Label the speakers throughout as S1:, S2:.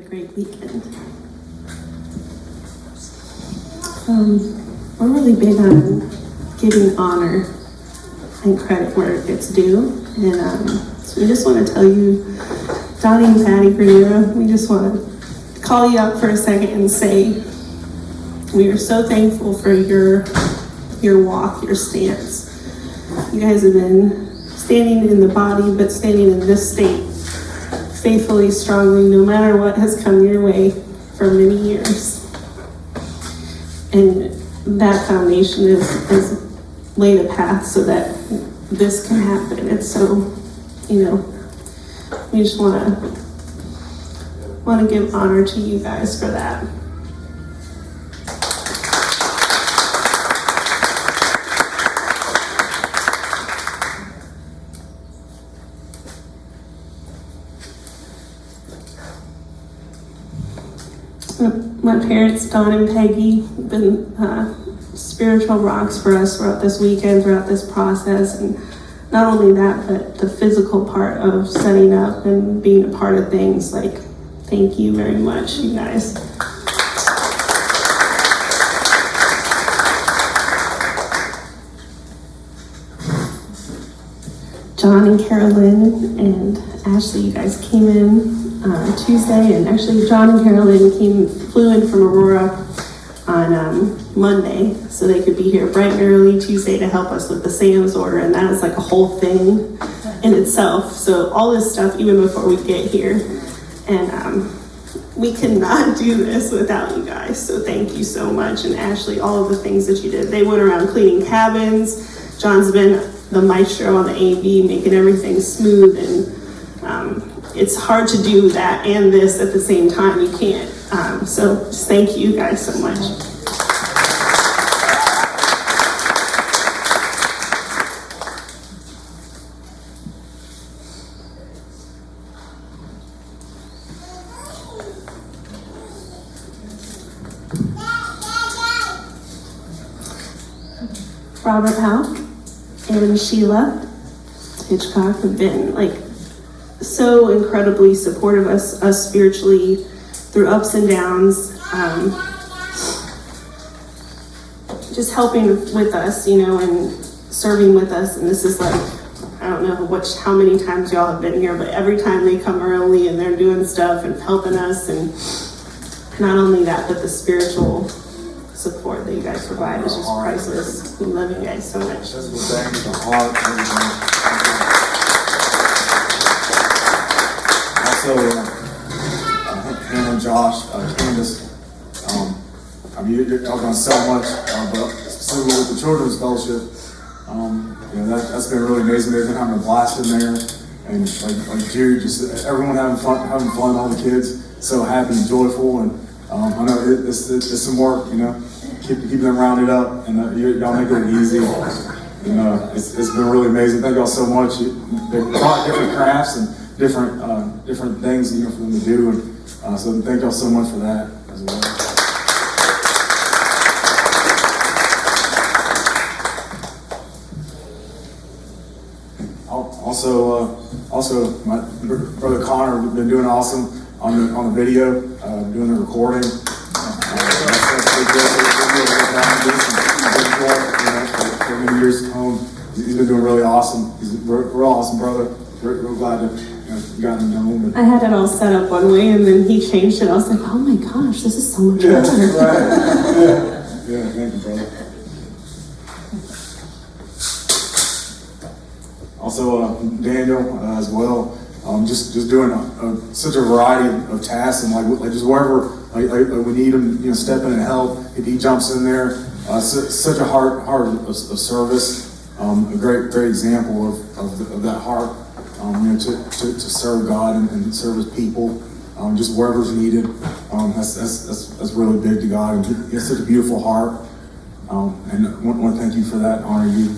S1: great weekend. We're really big on giving honor and credit where it gets due. And so we just want to tell you, Donnie and Patty Granera, we just want to call you up for a second and say, we are so thankful for your walk, your stance. You guys have been standing in the body, but standing in this state, faithfully, strongly, no matter what has come your way for many years. And that foundation is laid a path so that this can happen. And so, we just want to give honor to you guys for that. My parents, Don and Peggy, have been spiritual rocks for us throughout this weekend, throughout this process. And not only that, but the physical part of setting up and being a part of things. Like, thank you very much, you guys. John and Carolyn and Ashley, you guys came in Tuesday, and actually John and Carolyn flew in from Aurora on Monday, so they could be here bright and early Tuesday to help us with the Sam's order, and that is like a whole thing in itself. So all this stuff even before we get here, and we cannot do this without you guys. So thank you so much, and Ashley, all of the things that you did. They went around cleaning cabins. John's been the maestro on the AV, making everything smooth, and it's hard to do that and this at the same time. You can't. So just thank you guys so much. Robert Houck and Sheila Hitchcock have been so incredibly supportive of us spiritually through ups and downs, just helping with us, and serving with us. And this is I don't know how many times y'all have been here, but every time they come early and they're doing stuff and helping us, and not only that, but the spiritual support that you guys provide is just priceless. We love you guys so much.
S2: Also, Hannah and Josh, Candace, you're talking about so much, but specifically with the Children's Fellowship, that's been really amazing. They've been having a blast in there, and like Jude, just everyone having fun, all the kids, so happy and joyful. And I know it's some work, keeping them rounded up, and y'all make it easy. And it's been really amazing. Thank y'all so much. They've brought different crafts and different things, for them to do, and so thank y'all so much for that as well. Also, my brother Connor has been doing awesome on the video, doing the recording. For many years at home, he's been doing really awesome. He's a real awesome brother. Real glad to got him home.
S1: I had it all set up one way, and then he changed it. I was like, oh my gosh, this is so much better.
S2: Right. Yeah, thank you, brother. Also, Daniel as well, just doing such a variety of tasks, and like just wherever we need him, step in and help. He jumps in there. Such a heart of service. A great example of that heart. To serve God and serve His people, just wherever's needed. That's really big to God, and He has such a beautiful heart. And I want to thank you for that. Honor you.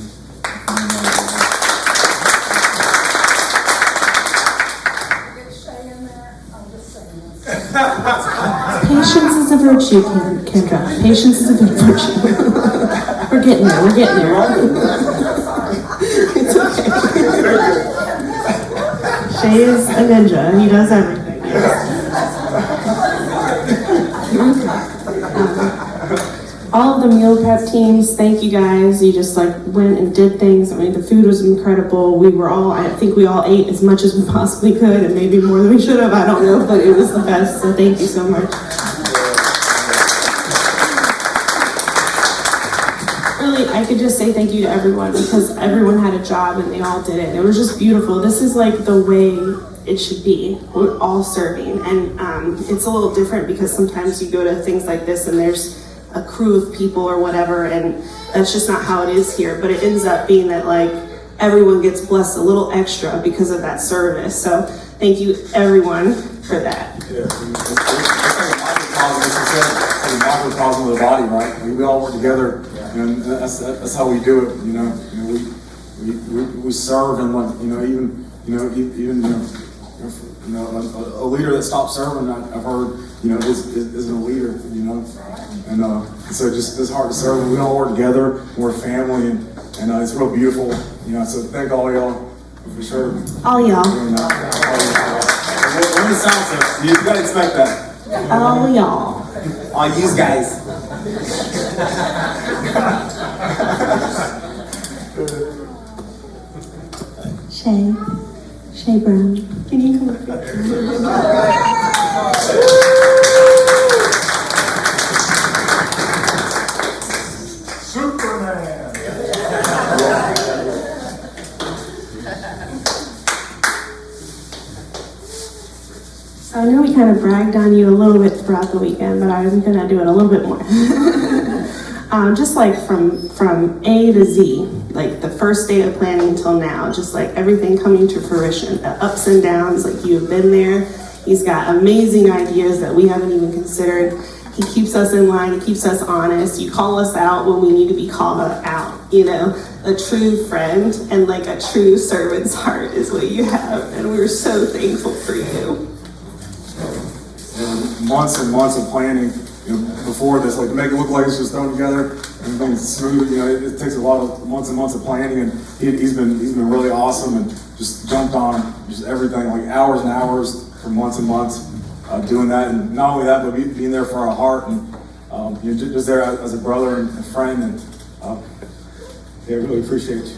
S1: Patience is a virtue, Kendra. Patience is a good virtue. We're getting there. It's okay. Shay is a ninja. He does everything. Yes. all of the meal prep teams, thank you guys. You just like went and did things. I mean, the food was incredible. I think we all ate as much as we possibly could, and maybe more than we should have, I don't know, but it was the best, so thank you so much. Really, I could just say thank you to everyone, because everyone had a job and they all did it. It was just beautiful. This is like the way it should be. We're all serving, and it's a little different because sometimes you go to things like this and there's a crew of people or whatever, and that's just not how it is here. But it ends up being that like everyone gets blessed a little extra because of that service. So thank you everyone for that.
S2: Yeah, it's like a microcosm of the body, right? We all work together, and that's how we do it. We serve, and like a leader that stops serving, I've heard, isn't a leader, and so it's hard to serve. And we all work together, we're a family, and it's real beautiful, so thank all y'all for sure.
S1: All y'all.
S2: We're in the sound system, you gotta expect that.
S1: All y'all.
S2: All you guys.
S1: Shay Brown, can you come up here?
S3: Superman.
S1: So I know we kind of bragged on you a little bit throughout the weekend, but I'm gonna do it a little bit more. Just like from A to Z, like the first day of planning till now, just like everything coming to fruition, the ups and downs, like you've been there. He's got amazing ideas that we haven't even considered. He keeps us in line, he keeps us honest. You call us out when we need to be called out, a true friend and like a true servant's heart is what you have. And we're so thankful for you.
S2: Months and months of planning, before this, like to make it look like it's just thrown together, everything's smooth. It takes a lot of months and months of planning, and he's been really awesome and just jumped on just everything, like hours and hours for months and months doing that. And not only that, but being there for our heart and just there as a brother and a friend, and really appreciate you.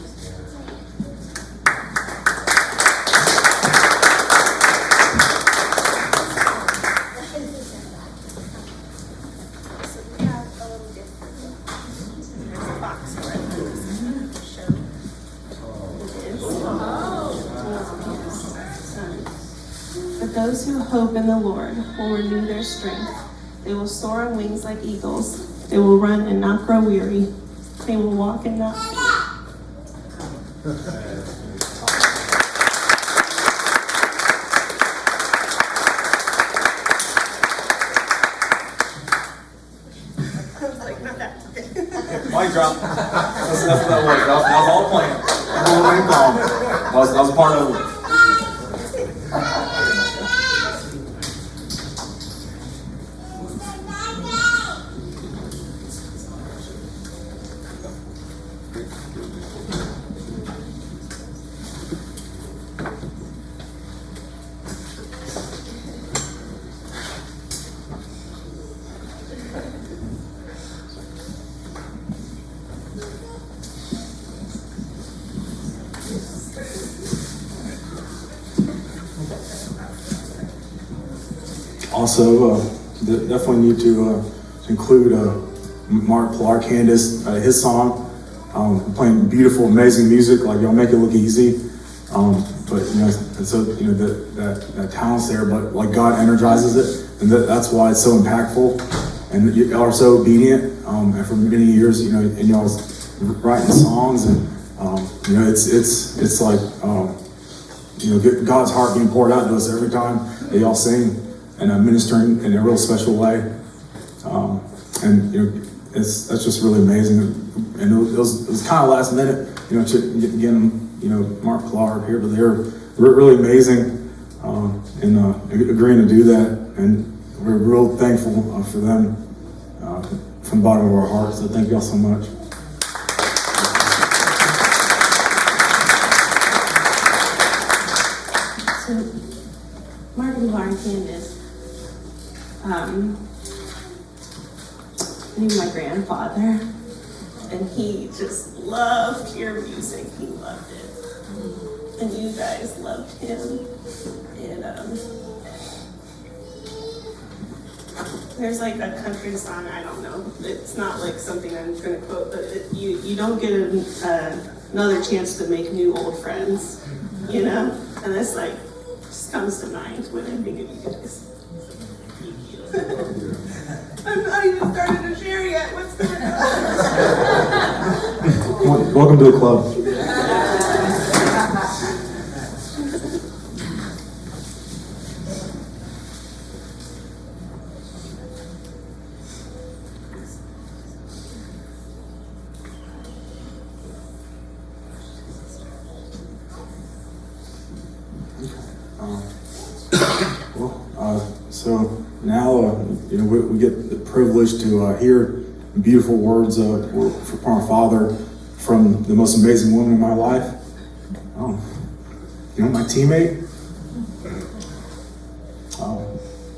S1: Those who hope in the Lord will renew their strength. They will soar on wings like eagles. They will run and not grow weary. They will walk and not faint.
S2: Mic drop. That's what that was. That was all planned. That was part of it. Also, definitely need to include Mark Jones, Candace, his song. Playing beautiful, amazing music. Like y'all make it look easy, but and so that talent's there. But like God energizes it, and that's why it's so impactful. And y'all are so obedient. And for many years, and y'all's writing songs, and it's like God's heart being poured out to us every time that y'all sing. And ministering in a real special way, that's just really amazing. And it was kind of last minute, getting Mark Clark here, but they're really amazing in agreeing to do that, and we're real thankful for them from the bottom of our hearts. So thank y'all so much.
S1: So, Mark and Candace. knew my grandfather, and he just loved your music. He loved it, and you guys loved him. And there's like a country song, I don't know. It's not like something I'm going to quote, but you don't get another chance to make new old friends, you know? And it's like, just comes to mind when I think of you guys. I'm not even started to share yet. What's going on?
S2: Welcome to the club. So now, we get the privilege to hear beautiful words from our Father, from the most amazing woman in my life. My teammate.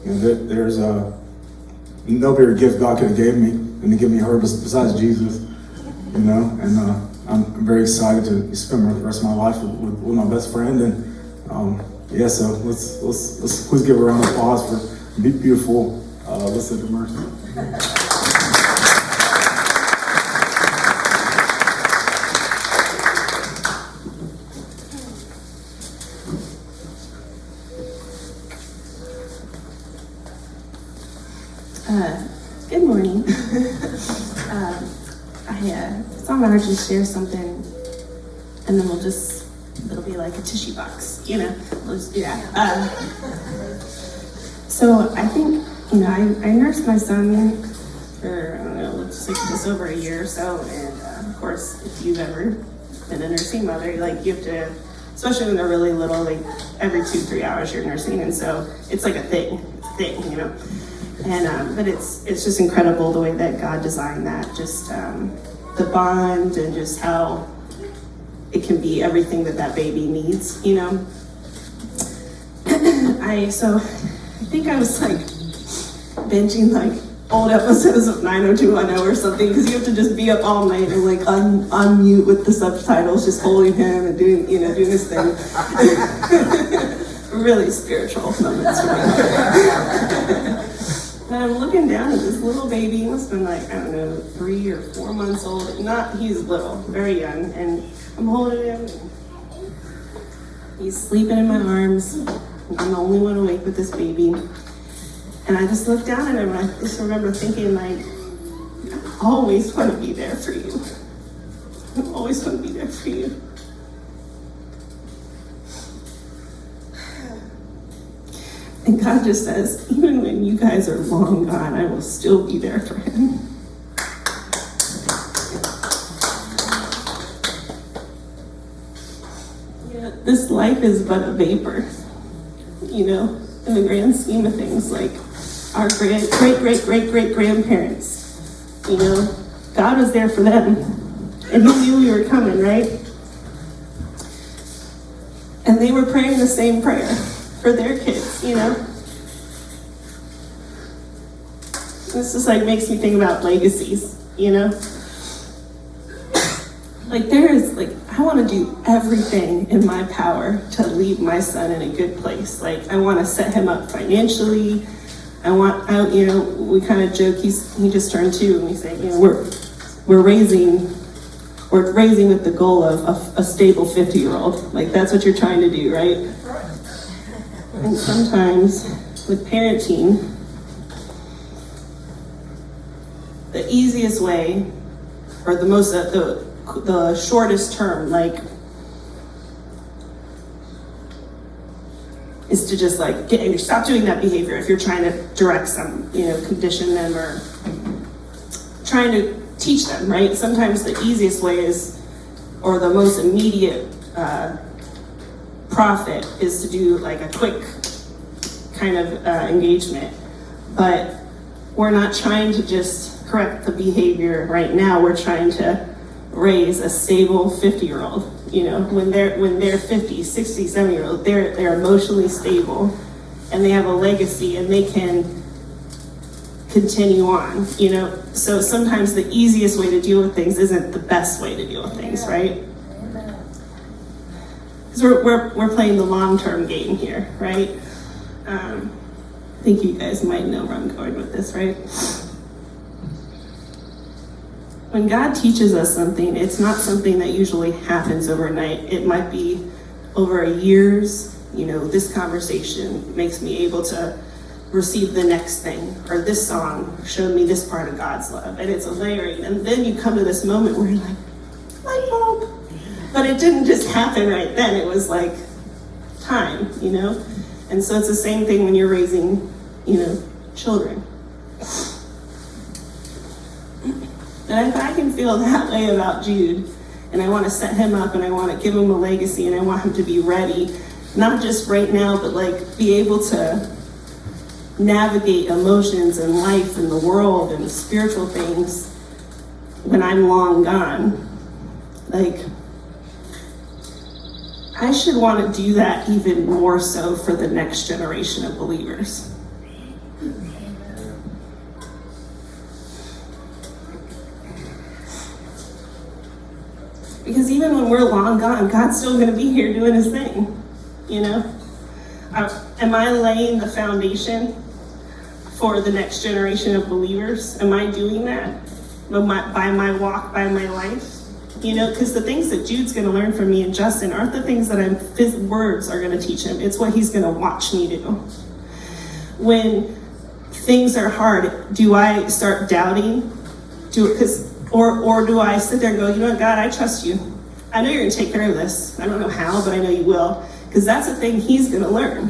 S2: There's no bigger gift God could have gave me than to give me her besides Jesus. And I'm very excited to spend the rest of my life with my best friend. And so let's please give a round of applause for beautiful Elisa Demers.
S1: Good morning. I thought I would just share something, and then it'll be like a tissue box, we'll just do that. So I think, I nursed my son for, I don't know, looks like just over a year or so, and of course, if you've ever been a nursing mother, you have to, especially when they're really little, every 2-3 hours you're nursing, and so it's like a thing, And, but it's just incredible the way that God designed that, just the bond and just how it can be everything that baby needs, I think I was binging old episodes of 90210 or something, because you have to just be up all night and on mute with the subtitles, just holding him and doing this thing. Really spiritual moments for me. And I'm looking down at this little baby. He must have been 3 or 4 months old. He's little, very young. And I'm holding him. He's sleeping in my arms. I'm the only one awake with this baby. And I just looked down at him, and I just remember thinking, I always want to be there for you. I always want to be there for you. And God just says, even when you guys are long gone, I will still be there for him. This life is but a vapor, in the grand scheme of things, our great grandparents, God was there for them, and he knew we were coming, right? And they were praying the same prayer for their kids, This just makes me think about legacies, I want to do everything in my power to leave my son in a good place. I want to set him up financially. We kind of joke, he just turned 2, and we say, we're raising with the goal of a stable 50-year-old. That's what you're trying to do, right? And sometimes with parenting, the easiest way, or the shortest term, is to just get angry. Stop doing that behavior if you're trying to direct some, condition them or trying to teach them, right? Sometimes the easiest way is, or the most immediate profit is to do a quick kind of engagement. But we're not trying to just correct the behavior right now. We're trying to raise a stable 50-year-old. When they're 50, 60, 70-year-old, they're emotionally stable, and they have a legacy, and they can continue on, So sometimes the easiest way to deal with things isn't the best way to deal with things, right? Because we're playing the long-term game here, right? I think you guys might know where I'm going with this, right? When God teaches us something, it's not something that usually happens overnight. It might be over years. This conversation makes me able to receive the next thing, or this song showed me this part of God's love, and it's a layering. And then you come to this moment where you're like, light bulb. But it didn't just happen right then. It was like time, And so it's the same thing when you're raising, children. And if I can feel that way about Jude, and I want to set him up, and I want to give him a legacy, and I want him to be ready, not just right now, but like be able to navigate emotions and life and the world and spiritual things when I'm long gone. Like, I should want to do that even more so for the next generation of believers. Because even when we're long gone, God's still going to be here doing his thing, Am I laying the foundation for the next generation of believers? Am I doing that by my walk, by my life? Because the things that Jude's going to learn from me and Justin aren't the things that his words are going to teach him. It's what he's going to watch me do. When things are hard, do I start doubting? Or do I sit there and go, God, I trust you. I know you're going to take care of this. I don't know how, but I know you will. Because that's the thing he's going to learn.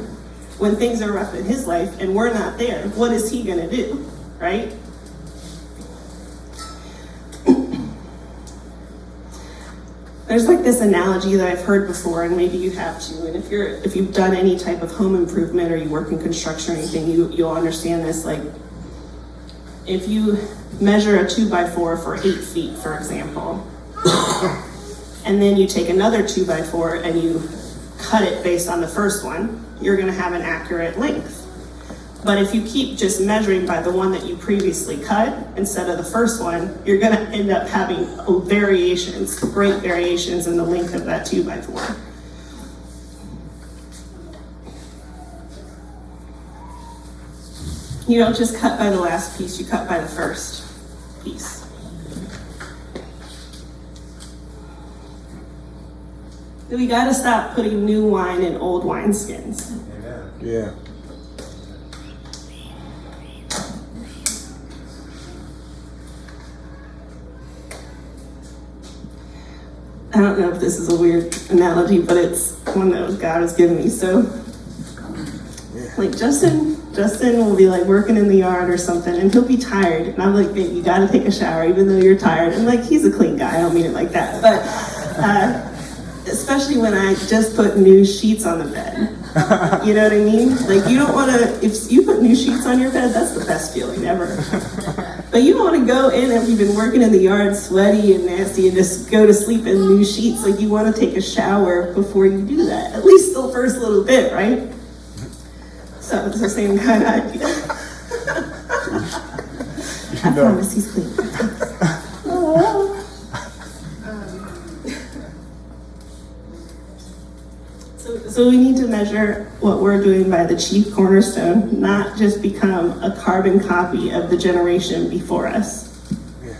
S1: When things are rough in his life and we're not there, what is he going to do, right? There's like this analogy that I've heard before, and maybe you have too. And if you've done any type of home improvement or you work in construction or anything, you'll understand this. Like, if you measure a 2x4 for 8 feet, for example, and then you take another 2x4 and you cut it based on the first one, you're going to have an accurate length. But if you keep just measuring by the one that you previously cut instead of the first one, you're going to end up having variations, great variations in the length of that 2x4. You don't just cut by the last piece, you cut by the first piece. We got to stop putting new wine in old wineskins.
S3: Amen.
S4: Yeah.
S1: I don't know if this is a weird analogy, but it's one that God has given me. So, like Justin will be like working in the yard or something, and he'll be tired. And I'm like, babe, you got to take a shower even though you're tired. And like, he's a clean guy. I don't mean it like that. But especially when I just put new sheets on the bed. You know what I mean? Like, you don't want to, if you put new sheets on your bed, that's the best feeling ever. But you don't want to go in after you've been working in the yard sweaty and nasty and just go to sleep in new sheets. Like, you want to take a shower before you do that. At least the first little bit, right? So it's the same kind of idea. I promise he's clean. So we need to measure what we're doing by the chief cornerstone, not just become a carbon copy of the generation before us.
S4: Yeah.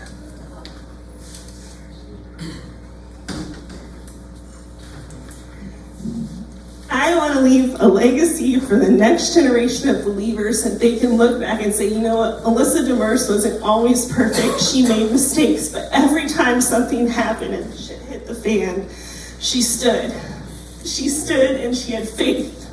S1: I want to leave a legacy for the next generation of believers that they can look back and say, you know what, Elisa Demers wasn't always perfect. She made mistakes, but every time something happened and shit hit the fan, she stood. She stood and she had faith.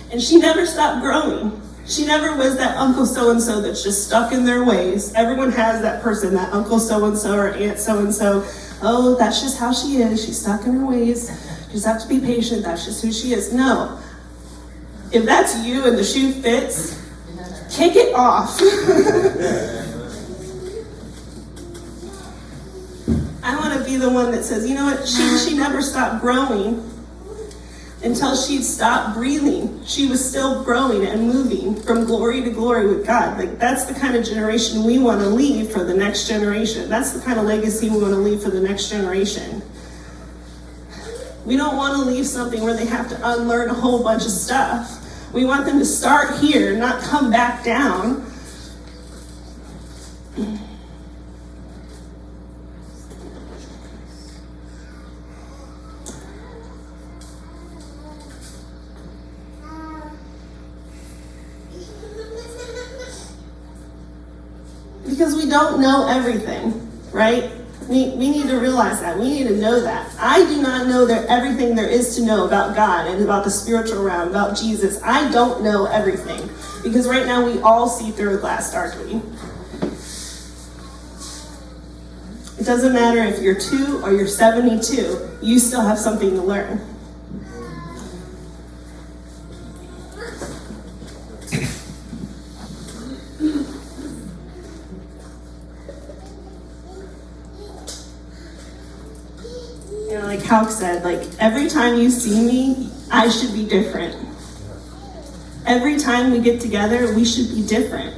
S1: And she never stopped growing. She never was that Uncle so-and-so that's just stuck in their ways. Everyone has that person, that Uncle so-and-so or Aunt so-and-so. Oh, that's just how she is. She's stuck in her ways. You just have to be patient. That's just who she is. No. If that's you and the shoe fits, kick it off. I want to be the one that says, you know what, she never stopped growing. Until she stopped breathing, she was still growing and moving from glory to glory with God. Like, that's the kind of generation we want to leave for the next generation. That's the kind of legacy we want to leave for the next generation. We don't want to leave something where they have to unlearn a whole bunch of stuff. We want them to start here, not come back down. Because we don't know everything, right? We need to realize that. We need to know that. I do not know everything there is to know about God and about the spiritual realm, about Jesus. I don't know everything. Because right now we all see through a glass darkly. It doesn't matter if you're 2 or you're 72, you still have something to learn. You know, like Halk said, like, every time you see me, I should be different. Every time we get together, we should be different.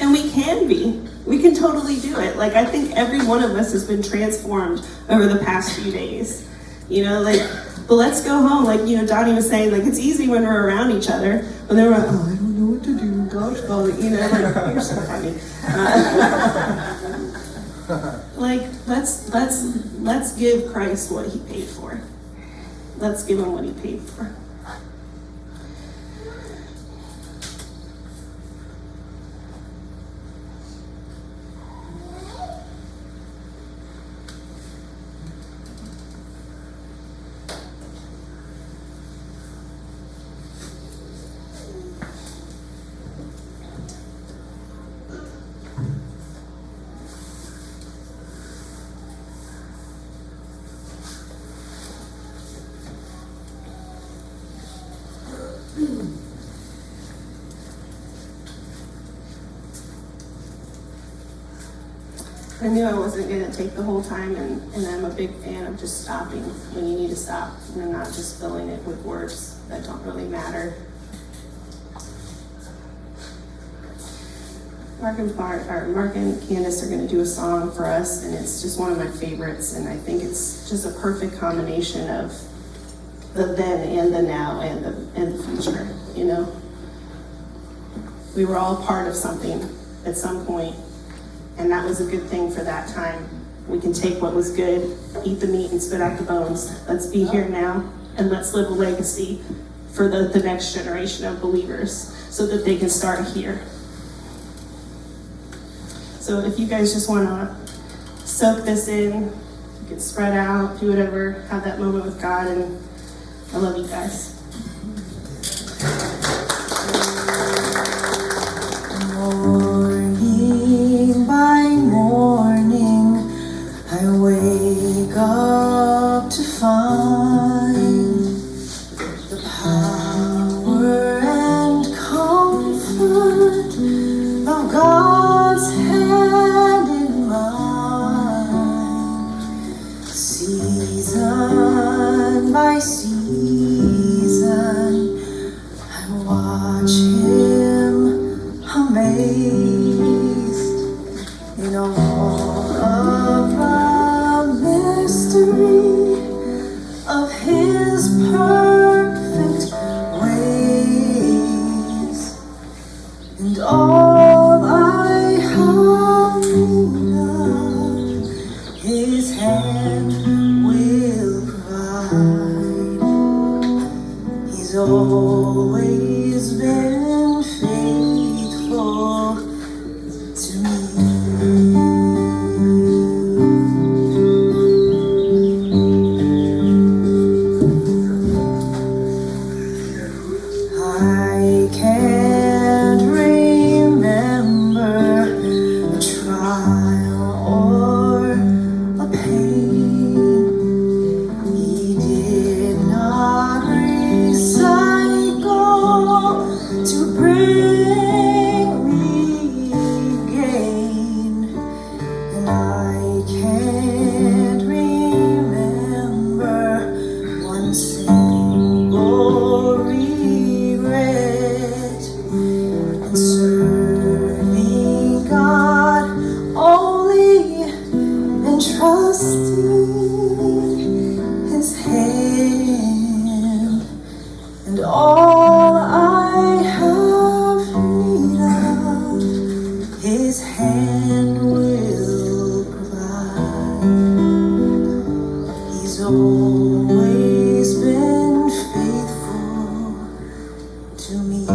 S1: And we can be. We can totally do it. Like, I think every one of us has been transformed over the past few days. You know, like, but let's go home. Like, you know, Donnie was saying, like, it's easy when we're around each other. When they're like, oh, I don't know what to do. Gosh, golly, you know, like, you're so funny. Like, let's give Christ what he paid for. Let's give him what he paid for. I knew I wasn't going to take the whole time, and I'm a big fan of just stopping when you need to stop and not just filling it with words that don't really matter. Mark and Candace are going to do a song for us, and it's just one of my favorites, and I think it's just a perfect combination of the then and the now and the future, you know? We were all part of something at some point, and that was a good thing for that time. We can take what was good, eat the meat, and spit out the bones. Let's be here now, and let's live a legacy for the next generation of believers so that they can start here. So if you guys just want to soak this in, you can spread out, do whatever, have that moment with God, and I love you guys.
S4: Morning by morning, I wake up to find the power and comfort of God's hand in mine. Season by season, I watch Him amazed in all of the mystery of His perfect ways, and all I have need of His hand will provide. He's always been faithful to me. I can't remember a trial or a pain He did not recycle to bring and all I have need of, His hand will provide. He's always been faithful to me.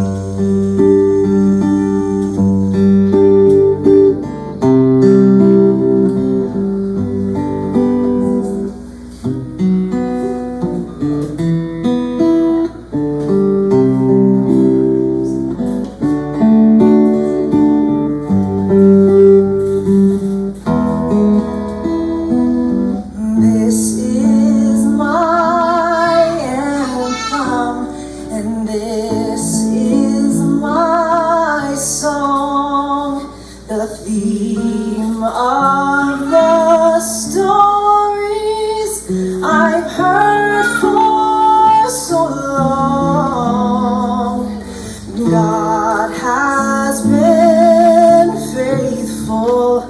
S4: This is my anthem, and this is my song, the theme of the stories I've heard for so long. God has been faithful,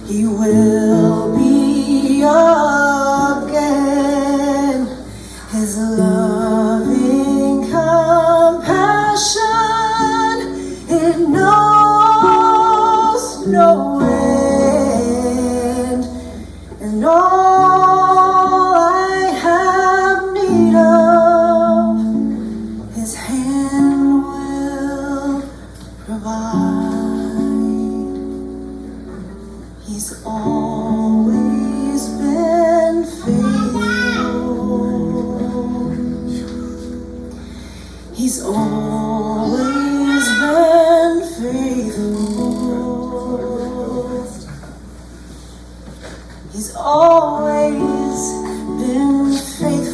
S4: He will be again. His loving compassion, it knows no end, and all I have need of, His hand will provide. He's always been faithful. He's always been faithful. He's always been faithful.